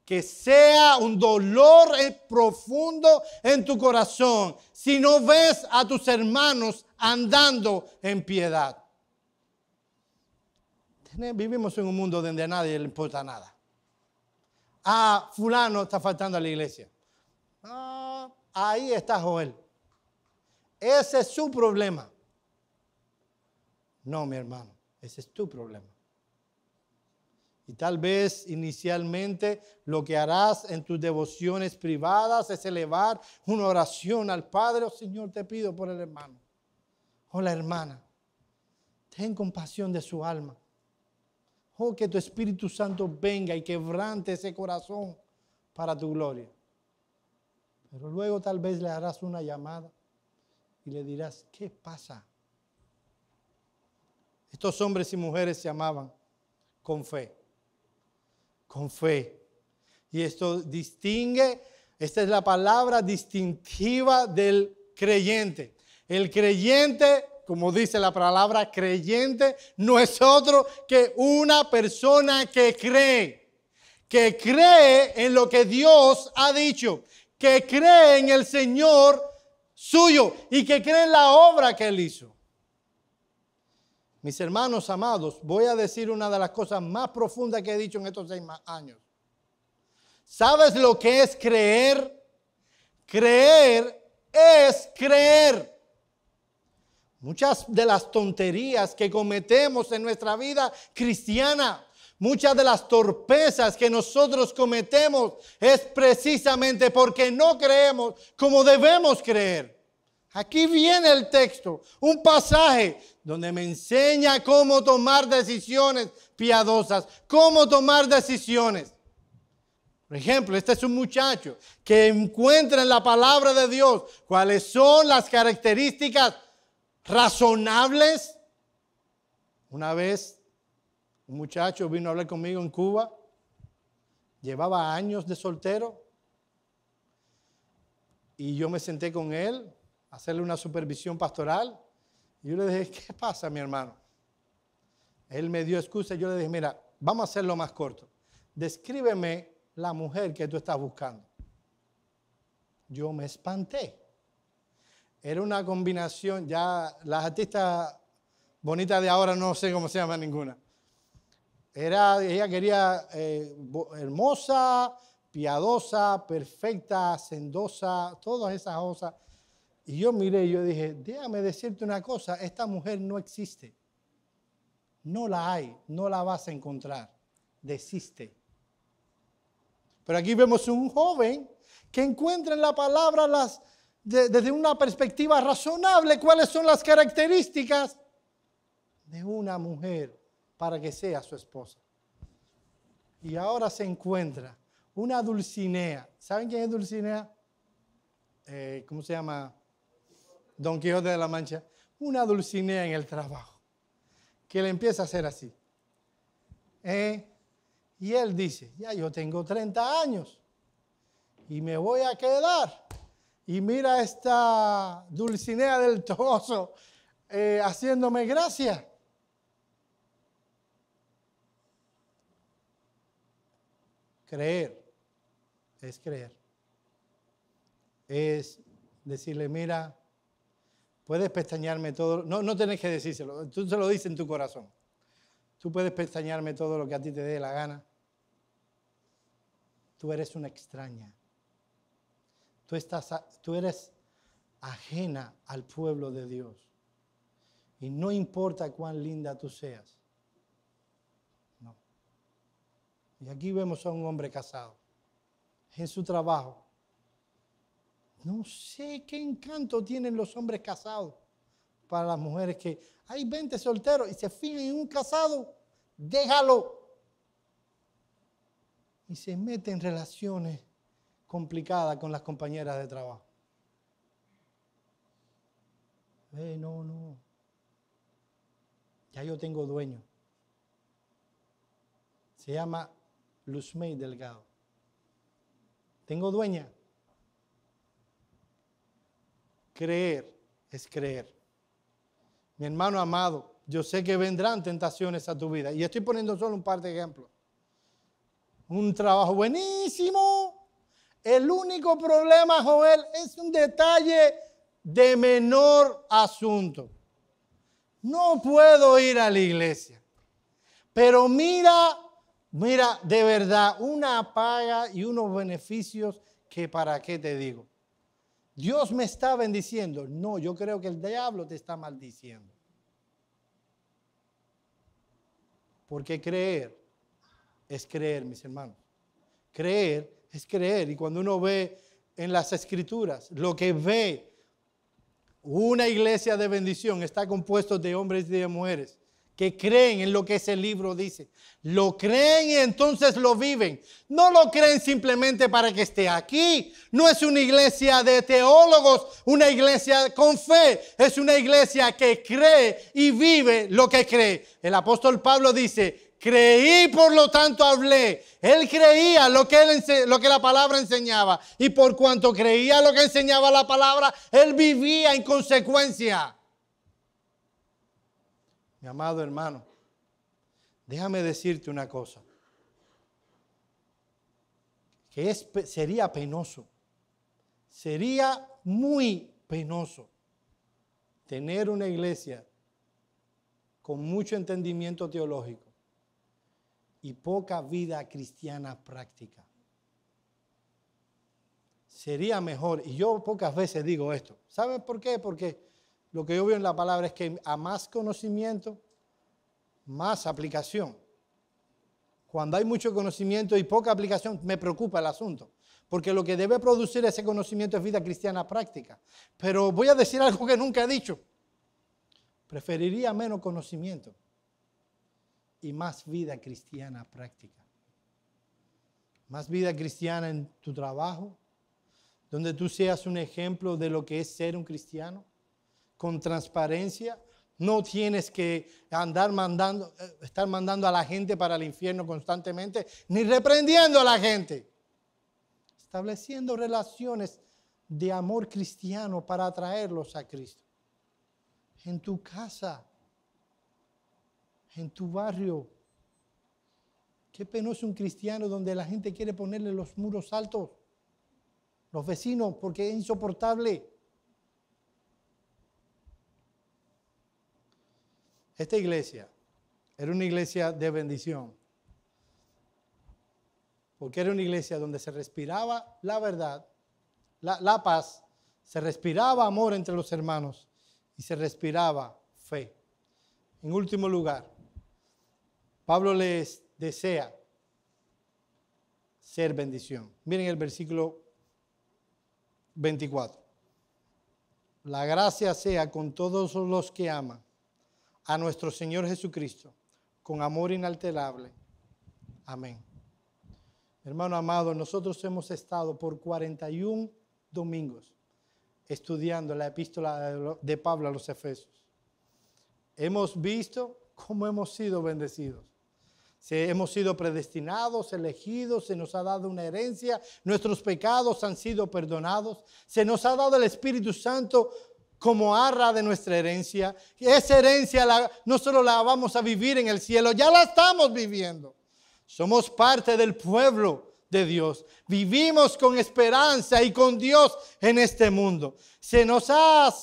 que sea un dolor profundo en tu corazón si no ves a tus hermanos andando en piedad. Vivimos en un mundo donde a nadie le importa nada. Ah, fulano está faltando a la iglesia. Ah, ahí está Joel. Ese es su problema. No, mi hermano, ese es tu problema. Y tal vez inicialmente lo que harás en tus devociones privadas es elevar una oración al Padre. Oh Señor, te pido por el hermano o la hermana. Ten compasión de su alma. Oh, que tu Espíritu Santo venga y quebrante ese corazón para tu gloria. Pero luego tal vez le harás una llamada y le dirás, ¿qué pasa? Estos hombres y mujeres se amaban con fe. Con fe. Y esto distingue, esta es la palabra distintiva del creyente. El creyente, como dice la palabra creyente, no es otro que una persona que cree en lo que Dios ha dicho, que cree en el Señor suyo y que cree en la obra que Él hizo. Mis hermanos amados, voy a decir una de las cosas más profundas que he dicho en estos 6 años. ¿Sabes lo que es creer? Creer es creer. Muchas de las tonterías que cometemos en nuestra vida cristiana, muchas de las torpezas que nosotros cometemos es precisamente porque no creemos como debemos creer. Aquí viene el texto, un pasaje donde me enseña cómo tomar decisiones piadosas, cómo tomar decisiones. Por ejemplo, este es un muchacho que encuentra en la palabra de Dios cuáles son las características razonables. Una vez un muchacho vino a hablar conmigo en Cuba, llevaba años de soltero y yo me senté con él a hacerle una supervisión pastoral y yo le dije, ¿qué pasa, mi hermano? Él me dio excusa y yo le dije, mira, vamos a hacerlo más corto. Descríbeme la mujer que tú estás buscando. Yo me espanté. Era una combinación, ya las artistas bonitas de ahora no sé cómo se llama ninguna. Ella quería hermosa, piadosa, perfecta, hacendosa, todas esas cosas. Y yo miré y yo dije, déjame decirte una cosa, esta mujer no existe. No la hay, no la vas a encontrar. Desiste. Pero aquí vemos un joven que encuentra en la palabra desde una perspectiva razonable cuáles son las características de una mujer para que sea su esposa. Y ahora se encuentra una Dulcinea. ¿Saben quién es Dulcinea? ¿Cómo se llama? Don Quijote de la Mancha. Una Dulcinea en el trabajo que le empieza a hacer así. Y él dice, ya yo tengo 30 años y me voy a quedar. Y mira esta Dulcinea del Toboso haciéndome gracia. Creer es creer. Es decirle, mira, puedes pestañearme todo. No tenés que decírselo, tú se lo dices en tu corazón. Tú puedes pestañearme todo lo que a ti te dé la gana. Tú eres una extraña. Tú eres ajena al pueblo de Dios. Y no importa cuán linda tú seas. No. Y aquí vemos a un hombre casado. En su trabajo. No sé qué encanto tienen los hombres casados para las mujeres que hay 20 solteros y se fijan en un casado. Déjalo. Y se mete en relaciones complicadas con las compañeras de trabajo. No. Ya yo tengo dueño. Se llama Luzmey Delgado. Tengo dueña. Creer es creer. Mi hermano amado, yo sé que vendrán tentaciones a tu vida. Y estoy poniendo solo un par de ejemplos. Un trabajo buenísimo. El único problema, Joel, es un detalle de menor asunto. No puedo ir a la iglesia. Pero mira, de verdad, una paga y unos beneficios que para qué te digo. Dios me está bendiciendo. No, yo creo que el diablo te está maldiciendo. Porque creer es creer, mis hermanos. Creer es creer. Y cuando uno ve en las Escrituras, lo que ve una iglesia de bendición está compuesto de hombres y de mujeres que creen en lo que ese libro dice. Lo creen y entonces lo viven. No lo creen simplemente para que esté aquí. No es una iglesia de teólogos, una iglesia con fe. Es una iglesia que cree y vive lo que cree. El apóstol Pablo dice, creí, por lo tanto hablé. Él creía lo que la palabra enseñaba. Y por cuanto creía lo que enseñaba la palabra, él vivía en consecuencia. Mi amado hermano, déjame decirte una cosa. Que sería penoso. Sería muy penoso tener una iglesia con mucho entendimiento teológico y poca vida cristiana práctica. Sería mejor, y yo pocas veces digo esto. ¿Saben por qué? Porque lo que yo veo en la palabra es que a más conocimiento, más aplicación. Cuando hay mucho conocimiento y poca aplicación, me preocupa el asunto. Porque lo que debe producir ese conocimiento es vida cristiana práctica. Pero voy a decir algo que nunca he dicho. Preferiría menos conocimiento y más vida cristiana práctica. Más vida cristiana en tu trabajo, donde tú seas un ejemplo de lo que es ser un cristiano, con transparencia. No tienes que estar mandando a la gente para el infierno constantemente, ni reprendiendo a la gente. Estableciendo relaciones de amor cristiano para atraerlos a Cristo. En tu casa, en tu barrio. Qué penoso un cristiano donde la gente quiere ponerle los muros altos. Los vecinos, porque es insoportable. Esta iglesia era una iglesia de bendición. Porque era una iglesia donde se respiraba la verdad, la paz, se respiraba amor entre los hermanos y se respiraba fe. En último lugar, Pablo les desea ser bendición. Miren el versículo 24. La gracia sea con todos los que aman a nuestro Señor Jesucristo, con amor inalterable. Amén. Hermano amado, nosotros hemos estado por 41 domingos estudiando la epístola de Pablo a los Efesios. Hemos visto cómo hemos sido bendecidos. Hemos sido predestinados, elegidos, se nos ha dado una herencia, nuestros pecados han sido perdonados, se nos ha dado el Espíritu Santo como arra de nuestra herencia. Esa herencia no solo la vamos a vivir en el cielo, ya la estamos viviendo. Somos parte del pueblo de Dios. Vivimos con esperanza y con Dios en este mundo. Se nos ha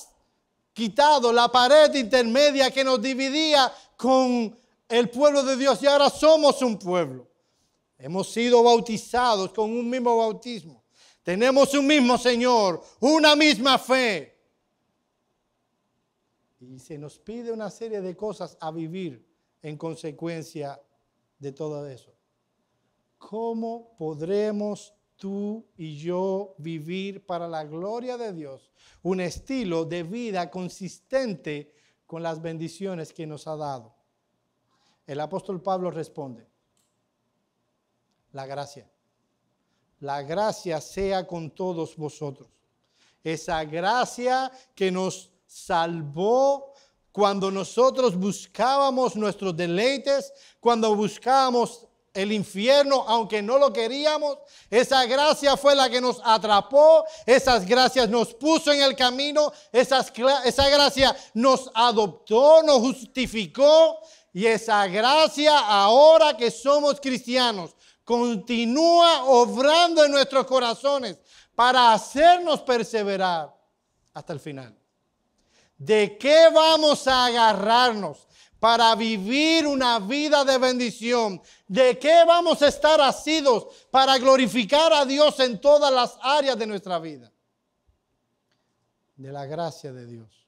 quitado la pared intermedia que nos dividía con el pueblo de Dios y ahora somos un pueblo. Hemos sido bautizados con un mismo bautismo. Tenemos un mismo Señor, una misma fe. Y se nos pide una serie de cosas a vivir en consecuencia de todo eso. ¿Cómo podremos tú y yo vivir para la gloria de Dios un estilo de vida consistente con las bendiciones que nos ha dado? El apóstol Pablo responde: la gracia. La gracia sea con todos vosotros. Esa gracia que nos salvó cuando nosotros buscábamos nuestros deleites, cuando buscábamos el infierno, aunque no lo queríamos. Esa gracia fue la que nos atrapó. Esas gracias nos puso en el camino. Esa gracia nos adoptó, nos justificó. Y esa gracia, ahora que somos cristianos, continúa obrando en nuestros corazones para hacernos perseverar hasta el final. ¿De qué vamos a agarrarnos para vivir una vida de bendición? ¿De qué vamos a estar asidos para glorificar a Dios en todas las áreas de nuestra vida? De la gracia de Dios.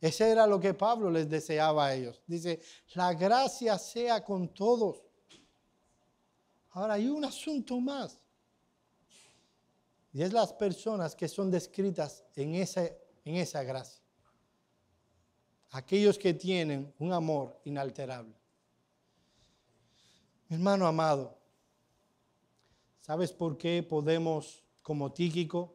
Ese era lo que Pablo les deseaba a ellos. Dice, la gracia sea con todos. Ahora hay un asunto más. Y es las personas que son descritas en esa gracia. Aquellos que tienen un amor inalterable. Mi hermano amado, ¿sabes por qué podemos, como Tíquico,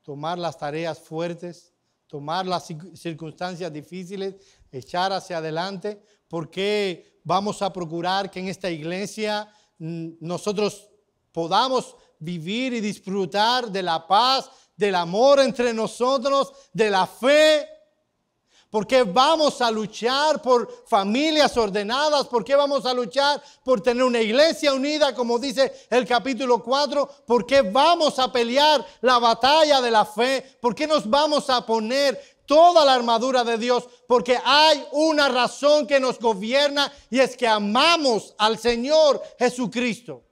tomar las tareas fuertes, tomar las circunstancias difíciles, echar hacia adelante? ¿Por qué vamos a procurar que en esta iglesia nosotros podamos vivir y disfrutar de la paz, del amor entre nosotros, de la fe? ¿Por qué vamos a luchar por familias ordenadas? ¿Por qué vamos a luchar por tener una iglesia unida, como dice el capítulo 4? ¿Por qué vamos a pelear la batalla de la fe? ¿Por qué nos vamos a poner toda la armadura de Dios? Porque hay una razón que nos gobierna y es que amamos al Señor Jesucristo.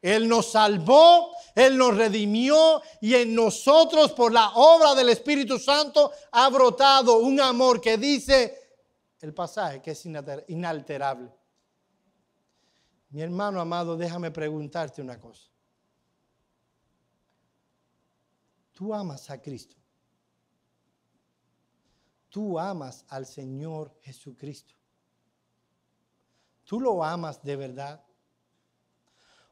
Él nos salvó, Él nos redimió y en nosotros por la obra del Espíritu Santo ha brotado un amor que dice el pasaje que es inalterable. Mi hermano amado, déjame preguntarte una cosa. ¿Tú amas a Cristo? ¿Tú amas al Señor Jesucristo? ¿Tú lo amas de verdad?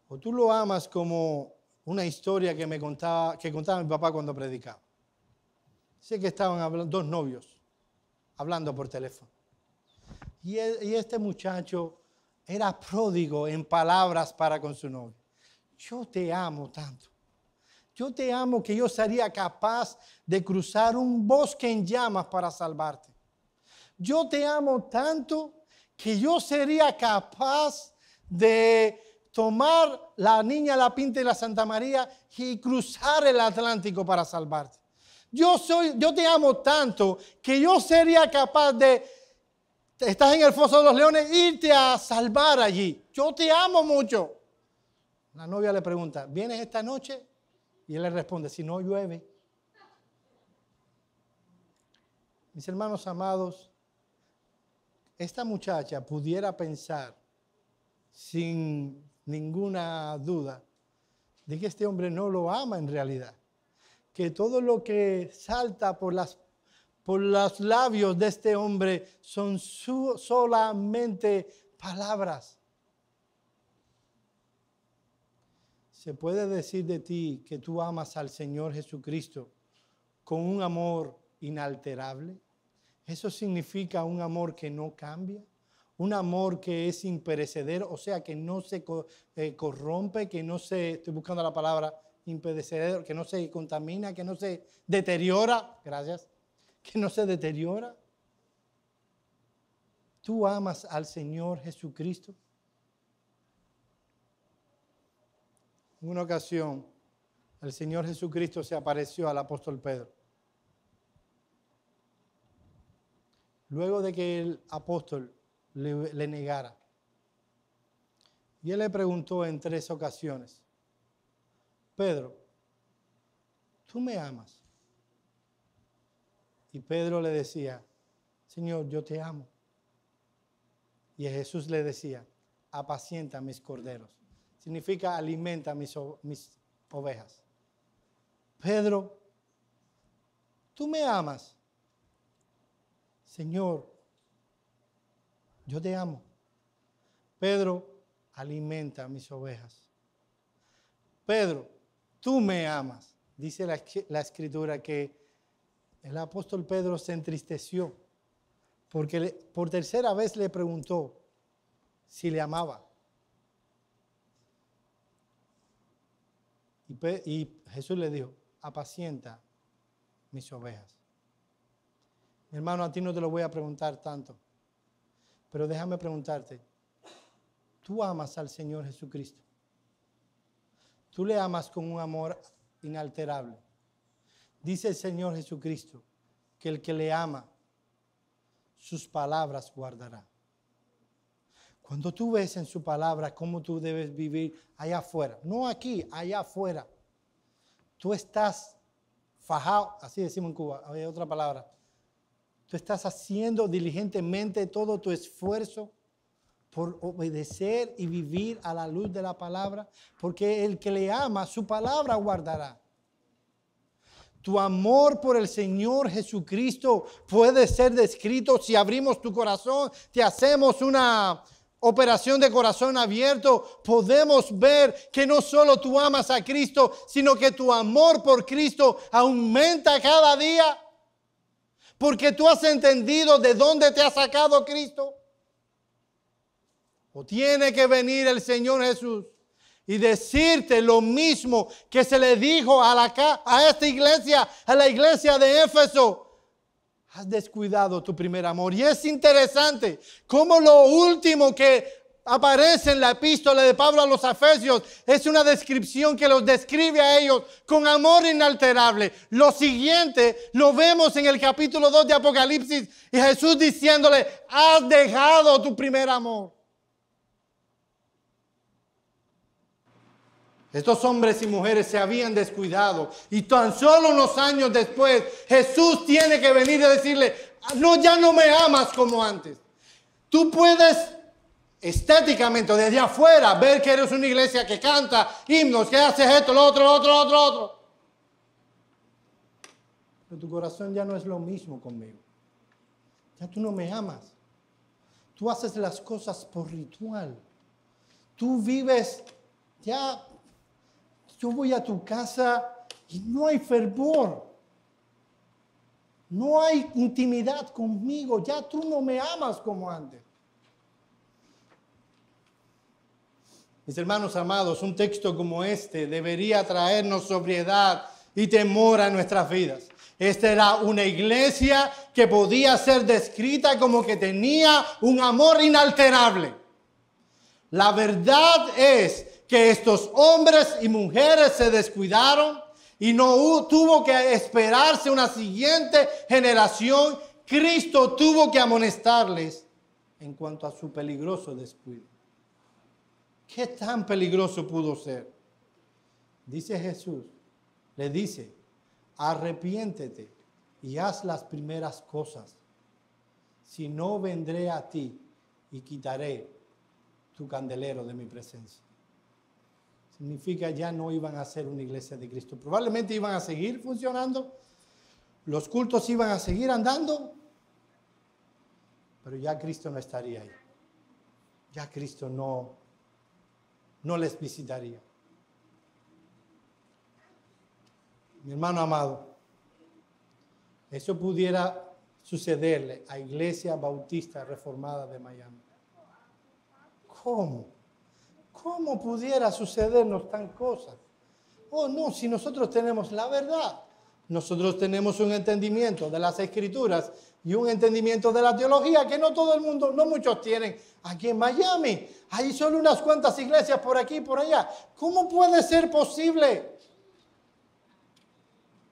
¿O tú lo amas como una historia que contaba mi papá cuando predicaba? Sé que estaban hablando, dos novios hablando por teléfono. Y este muchacho era pródigo en palabras para con su novia. Yo te amo tanto. Yo te amo que yo sería capaz de cruzar un bosque en llamas para salvarte. Yo te amo tanto que yo sería capaz de tomar la Niña, la Pinta y la Santa María y cruzar el Atlántico para salvarte. Yo te amo tanto que yo sería capaz de, estás en el foso de los leones, irte a salvar allí. Yo te amo mucho. La novia le pregunta, ¿vienes esta noche? Y él le responde, si no llueve. Mis hermanos amados, esta muchacha pudiera pensar sin ninguna duda de que este hombre no lo ama en realidad, que todo lo que salta por los labios de este hombre son solamente palabras. ¿Se puede decir de ti que tú amas al Señor Jesucristo con un amor inalterable? Eso significa un amor que no cambia. Un amor que es imperecedero, o sea, que no se corrompe, que no se, estoy buscando la palabra imperecedero, que no se contamina, que no se deteriora, gracias, que no se deteriora. ¿Tú amas al Señor Jesucristo? En una ocasión, el Señor Jesucristo se apareció al apóstol Pedro. Luego de que el apóstol le negara, Y él le preguntó en 3 ocasiones: Pedro, ¿tú me amas? Y Pedro le decía: Señor, yo te amo. Y Jesús le decía: apacienta mis corderos. Significa alimenta mis ovejas. Pedro, ¿tú me amas? Señor, yo te amo. Pedro, alimenta mis ovejas. Pedro, tú me amas. Dice la Escritura que el apóstol Pedro se entristeció porque por 3ª vez le preguntó si le amaba. Y Jesús le dijo: apacienta mis ovejas. Mi hermano, a ti no te lo voy a preguntar tanto, pero déjame preguntarte: ¿tú amas al Señor Jesucristo? ¿Tú le amas con un amor inalterable? Dice el Señor Jesucristo que el que le ama, sus palabras guardará. Cuando tú ves en su palabra cómo tú debes vivir allá afuera, no aquí, allá afuera, tú estás fajado, así decimos en Cuba, hay otra palabra. Tú estás haciendo diligentemente todo tu esfuerzo por obedecer y vivir a la luz de la palabra, porque el que le ama, su palabra guardará. Tu amor por el Señor Jesucristo puede ser descrito si abrimos tu corazón, te hacemos una operación de corazón abierto, podemos ver que no solo tú amas a Cristo, sino que tu amor por Cristo aumenta cada día, porque tú has entendido de dónde te ha sacado Cristo. O tiene que venir el Señor Jesús y decirte lo mismo que se le dijo a esta iglesia, a la iglesia de Éfeso: has descuidado tu primer amor. Y es interesante cómo lo último que aparece en la epístola de Pablo a los Efesios es una descripción que los describe a ellos con amor inalterable. Lo siguiente lo vemos en el capítulo 2 de Apocalipsis, y Jesús diciéndole: has dejado tu primer amor. Estos hombres y mujeres se habían descuidado, y tan solo unos años después Jesús tiene que venir y decirle: no, ya no me amas como antes. Tú puedes estéticamente desde afuera ver que eres una iglesia que canta himnos, que haces esto, lo otro. Pero tu corazón ya no es lo mismo conmigo. Ya tú no me amas. Tú haces las cosas por ritual. Tú vives ya. Yo voy a tu casa y no hay fervor. No hay intimidad conmigo. Ya tú no me amas como antes. Mis hermanos amados, un texto como este debería traernos sobriedad y temor a nuestras vidas. Esta era una iglesia que podía ser descrita como que tenía un amor inalterable. La verdad es que estos hombres y mujeres se descuidaron y no tuvo que esperarse una siguiente generación. Cristo tuvo que amonestarles en cuanto a su peligroso descuido. ¿Qué tan peligroso pudo ser? Dice Jesús, le dice: arrepiéntete y haz las primeras cosas. Si no, vendré a ti y quitaré tu candelero de mi presencia. Significa ya no iban a ser una iglesia de Cristo. Probablemente iban a seguir funcionando, los cultos iban a seguir andando, pero ya Cristo no estaría ahí. Ya Cristo no les visitaría. Mi hermano amado, eso pudiera sucederle a Iglesia Bautista Reformada de Miami. ¿Cómo? ¿Cómo pudiera sucedernos tan cosas? Oh, no, si nosotros tenemos la verdad, nosotros tenemos un entendimiento de las Escrituras y un entendimiento de la teología que no todo el mundo, no muchos tienen aquí en Miami. Hay solo unas cuantas iglesias por aquí y por allá. ¿Cómo puede ser posible?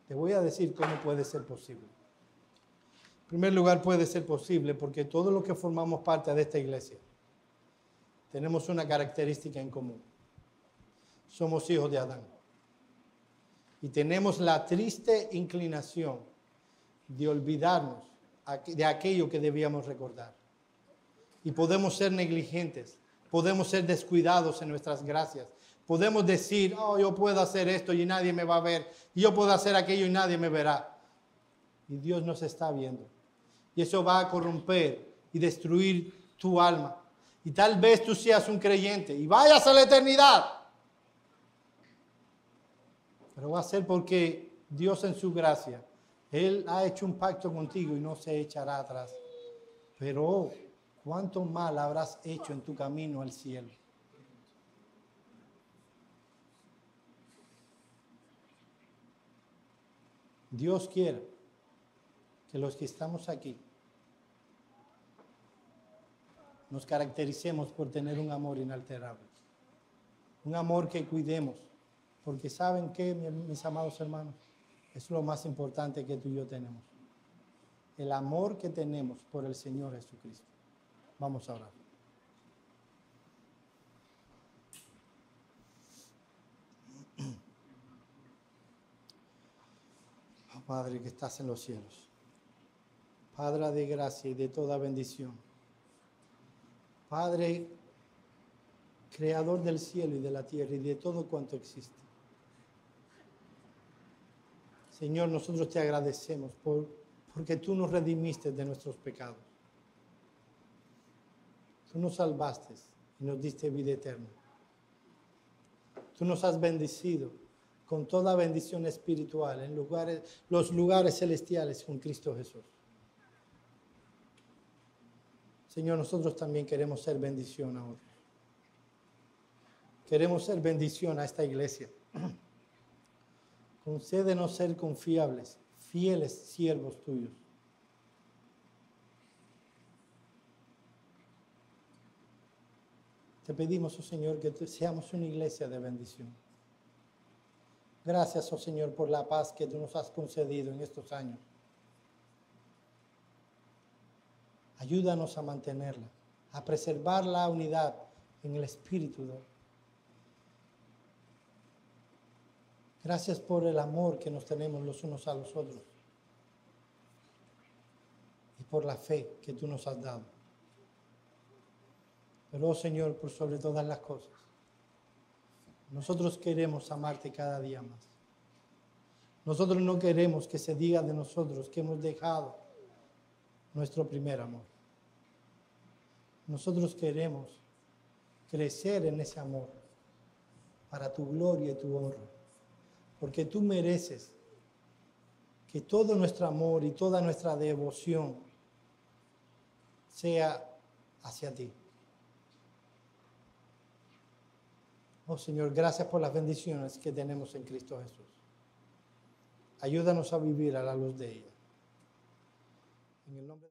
Te voy a decir cómo puede ser posible. En primer lugar, puede ser posible porque todos los que formamos parte de esta iglesia tenemos una característica en común. Somos hijos de Adán. Y tenemos la triste inclinación de olvidarnos de aquello que debíamos recordar. Y podemos ser negligentes, podemos ser descuidados en nuestras gracias. Podemos decir, oh, yo puedo hacer esto y nadie me va a ver. Y yo puedo hacer aquello y nadie me verá. Y Dios nos está viendo. Y eso va a corromper y destruir tu alma. Y tal vez tú seas un creyente y vayas a la eternidad. Pero va a ser porque Dios en su gracia, Él ha hecho un pacto contigo y no se echará atrás. Pero oh, cuánto mal habrás hecho en tu camino al cielo. Dios quiere que los que estamos aquí nos caractericemos por tener un amor inalterable. Un amor que cuidemos. Porque ¿saben qué, mis amados hermanos? Es lo más importante que tú y yo tenemos. El amor que tenemos por el Señor Jesucristo. Vamos a orar. Oh, Padre que estás en los cielos. Padre de gracia y de toda bendición. Padre, creador del cielo y de la tierra y de todo cuanto existe. Señor, nosotros te agradecemos porque tú nos redimiste de nuestros pecados. Tú nos salvaste y nos diste vida eterna. Tú nos has bendecido con toda bendición espiritual en los lugares celestiales con Cristo Jesús. Señor, nosotros también queremos ser bendición a otros. Queremos ser bendición a esta iglesia. Concédenos ser confiables, fieles siervos tuyos. Te pedimos, oh Señor, que seamos una iglesia de bendición. Gracias, oh Señor, por la paz que tú nos has concedido en estos años. Ayúdanos a mantenerla, a preservar la unidad en el Espíritu. Gracias por el amor que nos tenemos los unos a los otros y por la fe que tú nos has dado. Pero, oh Señor, por sobre todas las cosas, nosotros queremos amarte cada día más. Nosotros no queremos que se diga de nosotros que hemos dejado nuestro primer amor. Nosotros queremos crecer en ese amor para tu gloria y tu honra. Porque tú mereces que todo nuestro amor y toda nuestra devoción sea hacia ti. Oh Señor, gracias por las bendiciones que tenemos en Cristo Jesús. Ayúdanos a vivir a la luz de ella. En el nombre de